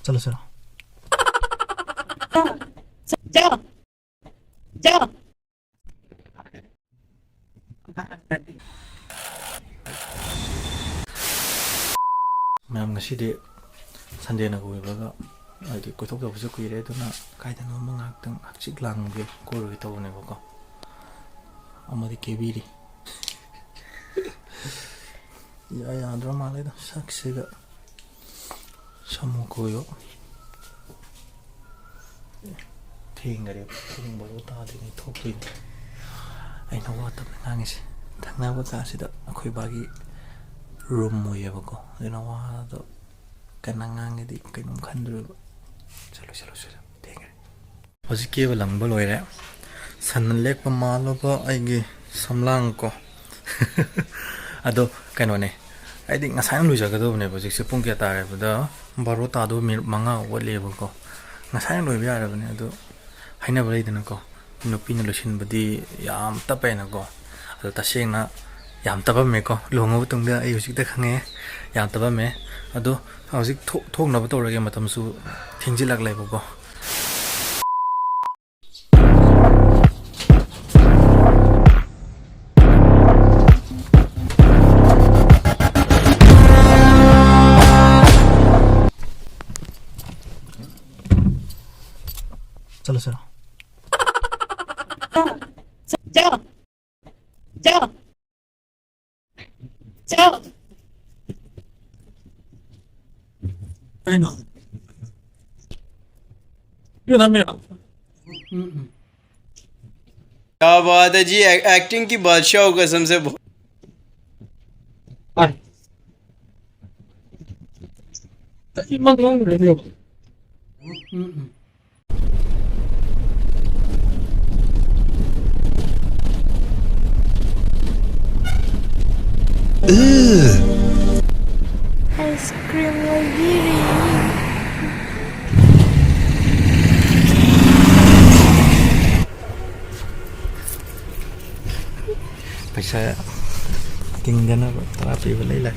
चलो चलो चलो चलो मैम ngасꯤꯗꯤ ꯁꯟꯗꯦꯅ ꯀꯣꯏꯕꯒ ꯍꯥꯏꯗꯤ ꯀꯣꯏꯊꯣꯛꯇꯕꯁꯨ ꯀꯨꯏꯔꯦ ꯑꯗꯨꯅ ꯀꯥꯏꯗꯅꯣꯃ ꯉꯥꯛꯇꯪ ꯍꯛꯆꯤꯛ ꯂꯥꯡꯒꯦ ꯀꯣꯏꯔꯨꯒꯦ ꯇꯧꯕꯅꯦꯕꯀꯣ ꯑꯃꯗꯤ ꯀꯦꯕꯤꯔꯤ ꯌꯥꯗ꯭ꯔ ꯃꯥꯜꯂꯦꯗ ꯁꯛꯁꯤꯒ ꯁꯃꯨ ꯀꯣꯏꯌꯣ ꯊꯦꯡꯒꯔꯦ ꯄꯨꯡ ꯕꯥꯔꯣ ꯇꯥꯗ꯭ꯔꯤꯉꯩ ꯊꯣꯛꯇꯣꯏꯅꯤ ꯑꯩꯅ ꯋꯥ ꯇꯞꯅ ꯉꯥꯡꯉꯤꯁꯦ ꯊꯪꯅꯕ ꯀꯥꯁꯤꯗ ꯑꯩꯈꯣꯏ ꯕꯥꯒꯤ ꯔꯨꯝ ꯑꯣꯏꯌꯦꯕꯀꯣ ꯑꯗꯨꯅ ꯋꯥꯗꯣ ꯀꯟꯅ ꯉꯥꯡꯉꯗꯤ ꯀꯩꯅꯣꯝ ꯈꯟꯗ꯭ꯔꯣꯏꯕ ꯆꯠꯂꯣ ꯆꯠꯂꯣ ꯆꯠꯂꯣ ꯊꯦꯡꯒꯔꯦ ꯍꯧꯖꯤꯛ ꯀꯦꯕ ꯂꯪꯕ ꯂꯣꯏꯔꯦ ꯁꯟꯅ ꯂꯦꯛꯄ ꯃꯥꯜꯂꯕ ꯑꯩꯒꯤ ꯁꯝꯂꯥꯡ ꯀꯣ ꯑꯗꯣ ꯀꯩꯅꯣꯅꯦ ꯑꯩꯗꯤ ꯉꯁꯥꯏꯅ ꯂꯣꯏꯖꯒꯗꯧꯕꯅꯦꯕ ꯍꯧꯖꯤꯛꯁꯦ ꯄꯨꯡ ꯀꯌꯥ ꯇꯥꯔꯦꯕꯗ ꯕꯥꯔꯣ ꯇꯥꯗꯧꯕ ꯃꯤꯅꯤꯠ 5 ꯋꯥꯠꯂꯤꯑꯦꯕꯀꯣ ꯉꯁꯥꯏꯅ ꯂꯣꯏꯕ ꯌꯥꯔꯕꯅꯦ ꯑꯗꯣ ꯍꯥꯏꯅꯕ ꯂꯩꯗꯅꯀꯣ ꯅꯨꯄꯤꯅ ꯂꯣꯏꯁꯤꯟꯕꯗꯤ ꯌꯥꯝ ꯇꯞꯄꯦꯅꯀꯣ ꯑꯗꯣ ꯇꯁꯦꯡꯅ ꯌꯥꯝ ꯇꯞꯄꯝꯃꯦꯀꯣ ꯂꯨꯍꯣꯡꯉ ꯃꯇꯨꯡꯗ ꯑꯩ ꯍꯧꯖꯤꯛꯇ ꯈꯪꯉꯦ ꯌꯥꯝ ꯇꯞꯄꯝꯃꯦ ꯑꯗꯣ ꯍꯧꯖꯤꯛ ꯊꯣꯛꯅꯕ ꯇꯧꯔꯒꯦ ꯃꯇꯝꯁꯨ ꯊꯦꯡꯖꯤꯜꯂꯛꯂꯦꯕꯀꯣ चलो चलो चलो चलो चलो क्या बात है जी एक्टिंग की बादशाह हो कसम से आइसक्रीम लगी पैसा tingdana terapi belai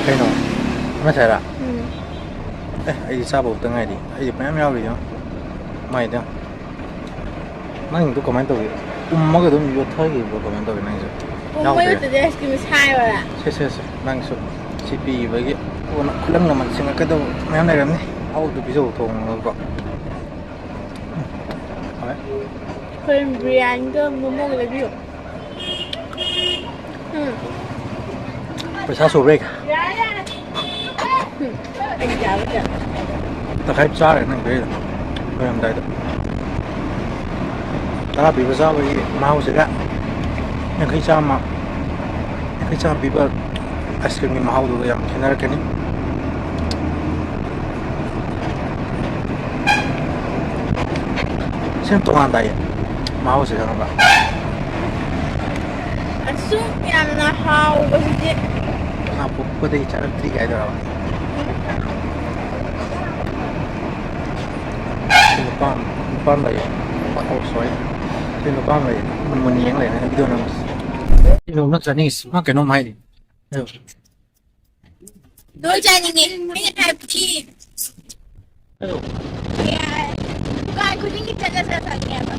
kayno ama sara ai sabo tangai di ai pam yaw ri yo mai da nang du comment tawgi ummaga dum yo thagi bo comment tawgi nang jo umma yo de ice cream sai wala se nang so cp bagi ona khulang na man singa ka do mayam na ramni au du bizo thong ko Korean biryani ke momo ke lebih पैसा सो रहे anh chào các bạn ta khai cha này nang bê rồi em đây đó ta bị sao vậy mau sẽ ra nhưng khi cha mà khi cha bị bơ ice cream mau rồi em khi nào cái này xem tung ăn đây mau sẽ ra không asum yang nahau bersih apa kau tadi cara trik aja lah lupa lah ya oh sorry lupa lah ya menyeng lah ya video nama ini nak jadi mak kena mai dua jani ni ini happy ya bukan aku ni kita dah sakit apa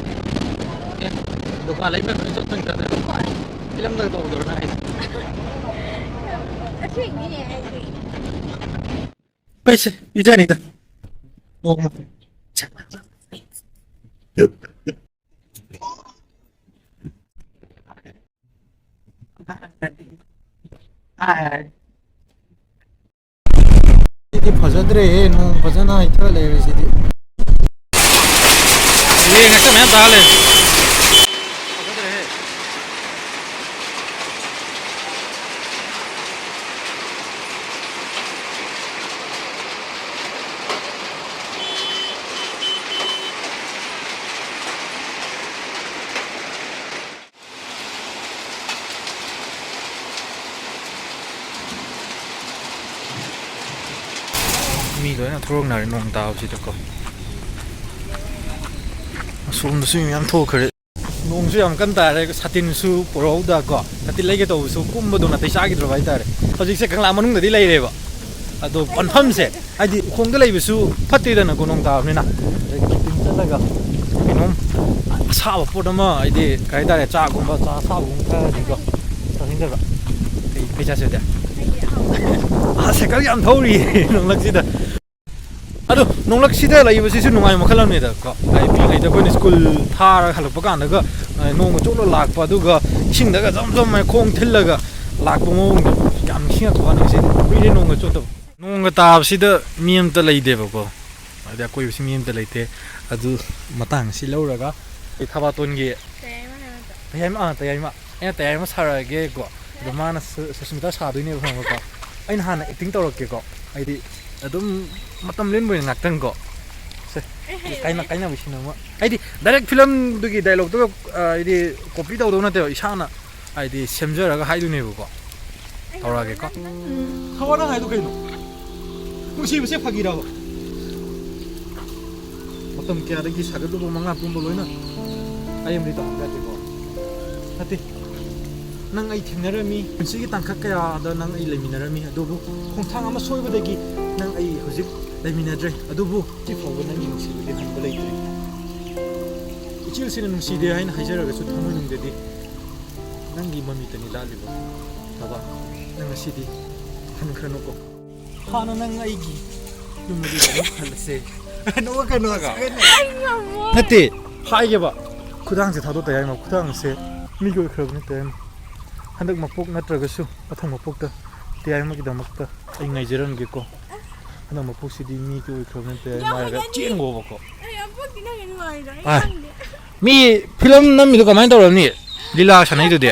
दुकान life में तो तंग करते हैं film तक तो उधर ना है अच्छा ये है पैसे इधर नहीं था ओ सिटी फजद्रे नो फजना इथं ले सिटी ये नक्का मैं दाले mi loina thoroknari nong taabsida ko asomdasu yam thokkhare ꯅꯣꯡꯁꯨ ꯌꯥꯝ ꯀꯟꯅ ꯇꯥꯔꯦ ꯁꯥꯇꯤꯟꯁꯨ ꯄꯨꯔꯛꯍꯧꯗꯀꯣ ꯁꯥꯇꯤꯟ ꯂꯩꯒꯦ ꯇꯧꯕꯁꯨ ꯀꯨꯝꯕꯗꯣ ꯅꯥꯇꯩ ꯆꯥꯈꯤꯗ꯭ꯔꯕ ꯍꯥꯏꯇꯥꯔꯦ ꯍꯧꯖꯤꯛꯁꯦ ꯀꯪꯂꯥ ꯃꯅꯨꯡꯗꯗꯤ ꯂꯩꯔꯦꯕ ꯑꯗꯣ ꯄꯟꯐꯝꯁꯦ ꯍꯥꯏꯗꯤ ꯎꯈꯣꯡꯗ ꯂꯩꯕꯁꯨ ꯐꯠꯇꯦꯗꯅꯀꯣ ꯅꯣꯡ ꯇꯥꯕꯅꯤꯅ ꯀꯦꯝꯄꯤꯡ ꯆꯠꯂꯒ ꯀꯩꯅꯣꯝ ꯑꯁꯥꯕ ꯄꯣꯠ ꯑꯃ ꯍꯥꯏꯗꯤ ꯀꯩ ꯍꯥꯏꯇꯥꯔꯦ ꯆꯥꯒꯨꯝꯕ ꯆꯥ ꯑꯁꯥꯕꯒꯨꯝꯕ ꯈꯔꯗꯤꯀꯣ ꯆꯥꯅꯤꯡꯗꯕ ꯀꯩ ꯆꯥꯁꯦꯗꯤ ꯁꯥꯏꯀꯜ ꯌꯥꯝ ꯊꯧꯔꯤ ꯅꯣꯡꯂꯛꯁꯤꯗ ꯑꯗꯣ ꯅꯣꯡꯂꯛꯁꯤꯗ ꯂꯩꯕꯁꯤꯁꯨ ꯅꯨꯡꯉꯥꯏꯕ ꯃꯈꯜ ꯑꯃꯅꯤꯗꯀꯣ ꯍꯥꯏꯗꯤ ꯄꯤꯛꯏꯉꯩꯗ ꯑꯩꯈꯣꯏꯅ ꯁ꯭ꯀꯨꯜ ꯊꯥꯔꯒ ꯍꯜꯂꯛꯄ ꯀꯥꯟꯗꯒ ꯅꯣꯡꯒ ꯆꯣꯠꯂ ꯂꯥꯛꯄ ꯑꯗꯨꯒ ꯏꯁꯤꯡꯗꯒ ꯖꯝ ꯖꯝ ꯈꯣꯡ ꯊꯤꯜꯂꯒ ꯂꯥꯛꯄ ꯃꯑꯣꯡꯗꯣ ꯌꯥꯝ ꯅꯤꯡꯁꯤꯡꯉꯛꯄ ꯋꯥꯅꯤ ꯉꯁꯤꯗꯤ ꯀꯨꯏꯔꯦ ꯅꯣꯡꯒ ꯆꯣꯠꯇꯕ ꯅꯣꯡꯒ ꯇꯥꯕꯁꯤꯗ ꯃꯤ ꯑꯃꯇ ꯂꯩꯇꯦꯕꯀꯣ ꯍꯥꯏꯗꯤ ꯑꯀꯣꯏꯕꯁꯤ ꯃꯤ ꯑꯃꯇ ꯂꯩꯇꯦ ꯑꯗꯨ ꯃꯇꯥꯡꯁꯤ ꯂꯧꯔꯒ ꯑꯩ ꯊꯕꯥꯇꯣꯟꯒꯤ ꯇꯌꯥꯏꯃ ꯑꯩꯅ ꯇꯌꯥꯏꯃ ꯁꯥꯔꯛꯑꯒꯦꯀꯣ ꯑꯗꯣ ꯃꯥꯅ ꯁꯨꯁꯃꯤꯇꯥ ꯁꯥꯗꯣꯏꯅꯦꯕ ꯈꯪꯕꯀꯣ ꯑꯩꯅ ꯍꯥꯟꯅ ꯑꯦꯛꯇꯤꯡ ꯇꯧꯔꯛꯀꯦꯀꯣ ꯍꯥꯏꯗꯤ ꯑꯗꯨꯝ ꯃꯇꯝ ꯂꯦꯟꯕ ꯑꯣꯏꯅ ꯉꯥꯛꯇꯪꯀꯣ ꯁꯦ ꯀꯥꯏꯅꯕ ꯁꯤꯟꯅꯕ ꯍꯥꯏꯗꯤ ꯗꯥꯏꯔꯦꯛ ꯐꯤꯂꯝꯗꯨꯒꯤ ꯗꯥꯏꯂꯣꯛꯇꯨꯒ ꯍꯥꯏꯗꯤ ꯀꯣꯄꯤ ꯇꯧꯗꯧ ꯅꯠꯇꯦꯕ ꯏꯁꯥꯅ ꯍꯥꯏꯗꯤ ꯁꯦꯝꯖꯔꯒ ꯍꯥꯏꯗꯣꯏꯅꯦꯕꯀꯣ ꯇꯧꯔꯛꯑꯒꯦꯀꯣ ꯊꯋꯥ ꯅꯪ ꯍꯥꯏꯗꯣ ꯀꯩꯅꯣ ꯅꯨꯡꯁꯤꯕꯁꯦ ꯐꯥꯒꯤꯔꯕ ꯃꯇꯝ ꯀꯌꯥꯗꯒꯤ ꯁꯥꯒꯠꯂꯨꯕ ꯃꯉꯥ ꯄꯨꯝꯕ ꯂꯣꯏꯅ ꯑꯩ ꯑꯃꯗꯤ ꯇꯧꯍꯟꯕ ꯌꯥꯗꯦꯀꯣ ꯅꯠꯇꯦ ꯅꯪ ꯑꯩ ꯊꯦꯡꯅꯔꯝꯃꯤ ꯄꯨꯟꯁꯤꯒꯤ ꯇꯥꯡꯀꯛ ꯀꯌꯥꯗ ꯅꯪ ꯑꯩ ꯂꯩꯃꯤꯟꯅꯔꯝꯃꯤ ꯑꯗꯨꯕꯨ ꯈꯣꯡꯊꯥꯡ ꯑꯃ ꯁꯣꯏꯕꯗꯒꯤ ꯅꯪ ꯑꯩ ꯍꯧꯖꯤꯛ ꯂꯩꯃꯤꯟꯅꯗ꯭ꯔꯦ ꯑꯗꯨꯕꯨ ꯍꯧꯖꯤꯛꯐꯥꯎꯕ ꯅꯪꯒꯤ ꯅꯨꯡꯁꯤꯕꯗꯤ ꯍꯟꯕ ꯂꯩꯇ꯭ꯔꯤ ꯏꯆꯦꯜꯁꯤꯅ ꯅꯨꯡꯁꯤꯗꯦ ꯍꯥꯏꯅ ꯍꯥꯏꯖꯔꯒꯁꯨ ꯊꯃꯣꯏꯅꯨꯡꯗꯗꯤ ꯅꯪꯒꯤ ꯃꯃꯤꯠꯇꯅꯤ ꯂꯥꯜꯂꯤꯕ ꯊꯕꯛ ꯅꯪ ꯉꯁꯤꯗꯤ ꯍꯟꯈ꯭ꯔꯅꯨꯀꯣ ꯍꯥꯟꯅ ꯅꯪ ꯑꯩꯒꯤ ꯌꯨꯝ ꯑꯗꯨꯗ ꯑꯃꯨꯛ ꯍꯜꯂꯁꯦ ꯀꯩꯅꯣꯒ ꯅꯠꯇꯦ ꯍꯥꯏꯒꯦꯕ ꯈꯨꯗꯥꯡꯁꯦ ꯊꯥꯗꯣꯛꯇ ꯌꯥꯏꯃ ꯈꯨꯗꯥꯡꯁꯦ ꯃꯤꯒꯤ ꯑꯣꯏꯈ꯭ꯔꯕ ꯅꯠꯇꯦ ꯍꯟꯗꯛ ꯃꯄꯣꯛ ꯅꯠꯇ꯭ꯔꯒꯁꯨ ꯃꯊꯪ ꯃꯄꯣꯛꯇ ꯇꯌꯥꯏꯃꯒꯤꯗꯃꯛꯇ ꯑꯩ ꯉꯥꯏꯖꯔꯝꯒꯦꯀꯣ ꯍꯟꯗꯛ ꯃꯄꯣꯛꯁꯤꯗꯤ ꯃꯤꯒꯤ ꯑꯣꯏꯈ꯭ꯔꯕ ꯅꯠꯇꯦ ꯍꯥꯏꯔꯒ ꯆꯦꯟꯒꯣꯕꯀꯣ ꯃꯤ ꯐꯤꯂꯝ ꯅꯝꯃꯤꯗꯣ ꯀꯃꯥꯏꯅ ꯇꯧꯔꯝꯅꯤ ꯂꯤꯂꯥ ꯁꯥꯟꯅꯩꯗꯨꯗꯤ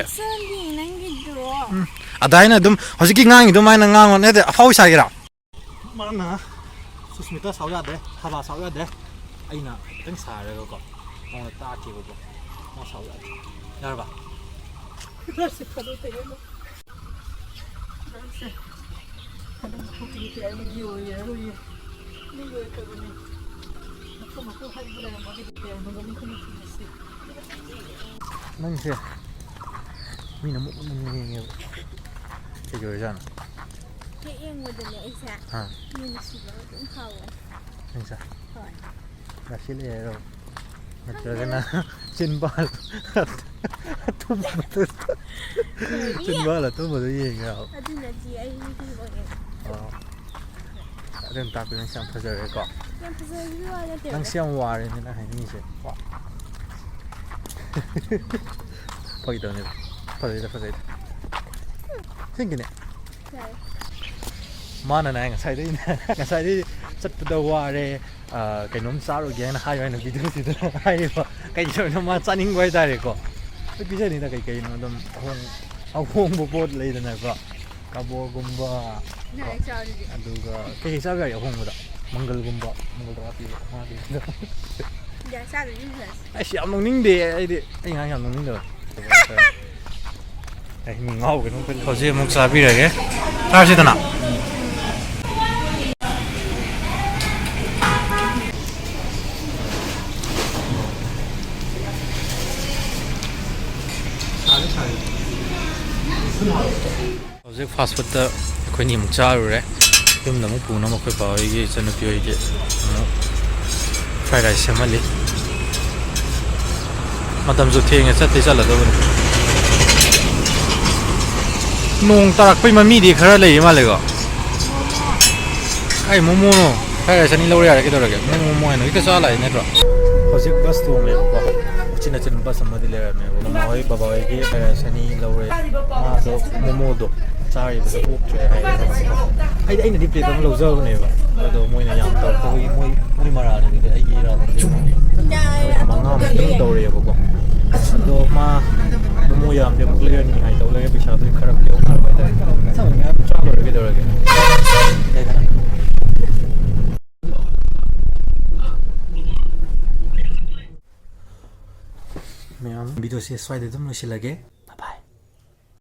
ꯑꯗꯥꯏꯅ ꯑꯗꯨꯝ ꯍꯧꯖꯤꯛꯀꯤ ꯉꯥꯡꯉꯤꯗꯣ ꯃꯥꯏꯅ ꯉꯥꯡꯉꯣ ꯅꯠꯇꯦ ꯑꯐꯥꯎ ꯁꯥꯒꯦꯔꯥ ꯃꯥꯅ ꯁꯨꯁꯃꯤꯇꯥ ꯁꯥꯎ ꯌꯥꯗ꯭ꯔꯦ ꯊꯕꯥ ꯁꯥꯎ ꯌꯥꯗ꯭ꯔꯦ ꯑꯩꯅ ꯈꯤꯇꯪ ꯁꯥꯔꯒꯀꯣ ꯃꯉꯣꯟꯗ ꯇꯥꯛꯈꯤꯕꯀꯣ ꯃꯥ ꯁꯥꯎ ꯌꯥꯗ꯭ꯔꯦ ꯌꯥꯔꯕ ꯅꯪꯁꯦ ꯃꯤꯅ ꯃꯨꯛ ꯌꯦꯡꯉꯦꯕ ꯀꯩꯒꯤ ꯑꯣꯏꯔꯖꯥꯠꯅꯣ ꯍꯦꯛ ꯌꯦꯡꯕꯗꯅꯦ ꯑꯩꯁꯦ ꯃꯤ ꯅꯨꯡꯁꯤꯕ ꯑꯗꯨꯝ ꯐꯥꯎꯋꯦ ꯅꯪꯁꯦ ꯍꯣꯏ ꯔꯥꯁꯤ ꯂꯩꯔꯣ ꯅꯠꯇ꯭ꯔꯒꯅ ꯆꯤꯟꯕꯥꯜ ꯆꯤꯟꯕꯥꯜ ꯑꯇꯨꯝꯕꯗꯣ ꯌꯦꯡꯉꯦꯕ ꯑꯗꯨꯅꯗꯤ ꯑꯩ ꯅꯨꯡꯁꯤꯕꯅꯦ ꯑꯗꯨꯅ ꯇꯥꯛꯄꯤ ꯅꯪꯁꯦ ꯌꯥꯝ ꯐꯖꯔꯦꯀꯣ ꯌꯥꯝ ꯐꯖꯕꯒꯤ ꯋꯥ ꯅꯠꯇꯦꯕ ꯅꯪꯁꯦ ꯌꯥꯝ ꯋꯥꯔꯦꯅꯦ ꯅꯪ ꯍꯥꯏꯅꯤꯡꯉꯤꯁꯦ ꯐꯒꯤꯗꯕꯅꯦꯕ ꯐꯖꯩꯗ ꯊꯦꯡꯀꯤꯅꯦ ꯃꯥꯅꯅꯦ ꯉꯁꯥꯏꯗꯩ ꯆꯠꯄꯗ ꯋꯥꯔꯦ ꯀꯩꯅꯣꯝ ꯆꯥꯔꯨꯒꯦ ꯍꯥꯏꯅ ꯍꯥꯏꯌꯨ ꯍꯥꯏꯅ ꯚꯤꯗꯤꯑꯣꯁꯤꯗ ꯍꯥꯏꯌꯦꯕ ꯀꯩꯒꯤꯅꯣ ꯃꯥ ꯆꯥꯅꯤꯡꯕ ꯍꯥꯏꯇꯥꯔꯦꯀꯣ ꯑꯩ ꯄꯤꯖꯅꯤꯗ ꯀꯩꯅꯣ ꯑꯗꯨꯝ ꯑꯍꯣꯡꯕ ꯄꯣꯠ ꯂꯩꯗꯅꯀꯣ ꯀꯕꯣꯒꯨꯝꯕ ꯑꯗꯨꯒ ꯀꯩꯀꯩ ꯆꯥꯕ ꯌꯥꯏ ꯑꯍꯣꯡꯕꯗ ꯃꯪꯒꯜꯒꯨꯝꯕ ꯃꯪꯒꯜꯗ ꯄꯤꯕ ꯑꯩꯁ ꯌꯥꯝ ꯅꯣꯛꯅꯤꯡꯗꯦ ꯑꯩꯗꯤ ꯑꯩ ꯉꯥꯡ ꯌꯥꯝ ꯅꯣꯛꯅꯤꯡꯗꯕ ꯑꯩ ꯃꯤ ꯉꯥꯎꯒꯅꯣ ꯍꯧꯖꯤꯛ ꯑꯃꯨꯛ ꯆꯥꯕꯤꯔꯒꯦ ꯆꯥꯔꯁꯤꯗꯅ ꯍꯧꯖꯤꯛ ꯐꯥꯁ ꯐꯨꯗꯇ ꯑꯩꯈꯣꯏꯅꯤ ꯑꯃꯨꯛ ꯆꯥꯔꯨꯔꯦ ꯌꯨꯝꯗ ꯑꯃꯨꯛ ꯄꯨꯅꯕ ꯑꯩꯈꯣꯏ ꯕꯥ ꯍꯣꯏꯒꯤ ꯏꯆꯟꯅꯨꯄꯤ ꯍꯣꯏꯒꯤ ꯑꯃꯨꯛ ꯐ꯭ꯔꯥꯏ ꯔꯥꯏꯁ ꯁꯦꯝꯍꯜꯂꯤ ꯃꯇꯝꯁꯨ ꯊꯦꯡꯉꯦ ꯆꯠꯂꯗꯕꯅꯤ ꯅꯣꯡ ꯇꯥꯔꯛꯄꯩ ꯃꯃꯤꯗꯤ ꯈꯔ ꯂꯩ ꯃꯥꯜꯂꯦꯀꯣ ꯑꯩ ꯃꯣꯃꯣꯅꯣ ꯐ꯭ꯔꯥꯏ ꯔꯥꯏꯁ ꯑꯅꯤ ꯂꯧꯔ ꯌꯥꯔꯦ ꯀꯩꯗꯧꯔꯒꯦ ꯃꯣꯃꯣ ꯍꯥꯏꯅ ꯍꯦꯛꯇ ꯆꯥ ꯂꯥꯛꯑꯦ ꯅꯠꯇ꯭ꯔꯣ ꯍꯧꯖꯤꯛ ꯕꯁ ꯇꯣꯡꯉꯦꯕꯀꯣ ꯎꯆꯤꯟ ꯕꯁ ꯑꯃꯗꯤ ꯂꯩꯔꯝꯃꯦꯕ ꯃꯃꯥ ꯍꯣꯏ ꯕꯕꯥ ꯍꯣꯏꯒꯤ ꯐ꯭ꯔꯥꯏ ꯔꯥꯏꯁ ꯑꯅꯤ ꯂꯧꯔꯦ ꯃꯥꯗꯣ ꯃꯣꯃꯣꯗꯣ ꯆꯥꯔꯤꯕꯗ ꯑꯣꯛꯇ꯭ꯔꯦ ꯍꯥꯏ ꯑꯩꯅꯗꯤ ꯄ꯭ꯂꯦꯠ ꯑꯃ ꯂꯧꯖꯕꯅꯦꯕ ꯑꯗꯣ ꯃꯣꯏꯅ ꯌꯥꯝ ꯇꯧꯔꯛꯄꯒꯤ ꯃꯣꯏ ꯃꯔꯥꯜꯅꯤꯗꯤ ꯑꯩꯒꯤ ꯏꯔꯥꯜꯗꯤ ꯃꯉꯥꯃꯨꯛꯇꯪ ꯇꯧꯔꯦꯕꯀꯣ ꯑꯗꯣ ꯃꯥ ꯃꯣꯃꯣ ꯌꯥꯝꯗꯤ ꯑꯃꯨꯛ ꯂꯩꯔꯅꯤꯉꯥꯏ ꯇꯧ ꯂꯩꯔꯦ ꯄꯩꯁꯥꯗꯨ ꯈꯔ ꯌꯧꯈ꯭ꯔꯕ ꯍꯥꯏꯇꯥꯔꯦ ꯃꯊꯪ ꯃꯌꯥꯝ ꯆꯥ ꯂꯣꯏꯔꯦ ꯀꯩꯗꯧꯔꯒꯦ ꯃꯌꯥꯝ ꯚꯤꯗꯤꯑꯣꯁꯦ ꯁ꯭ꯋꯥꯏꯗ ꯑꯗꯨꯝ ꯂꯣꯏꯁꯤꯜꯂꯒꯦ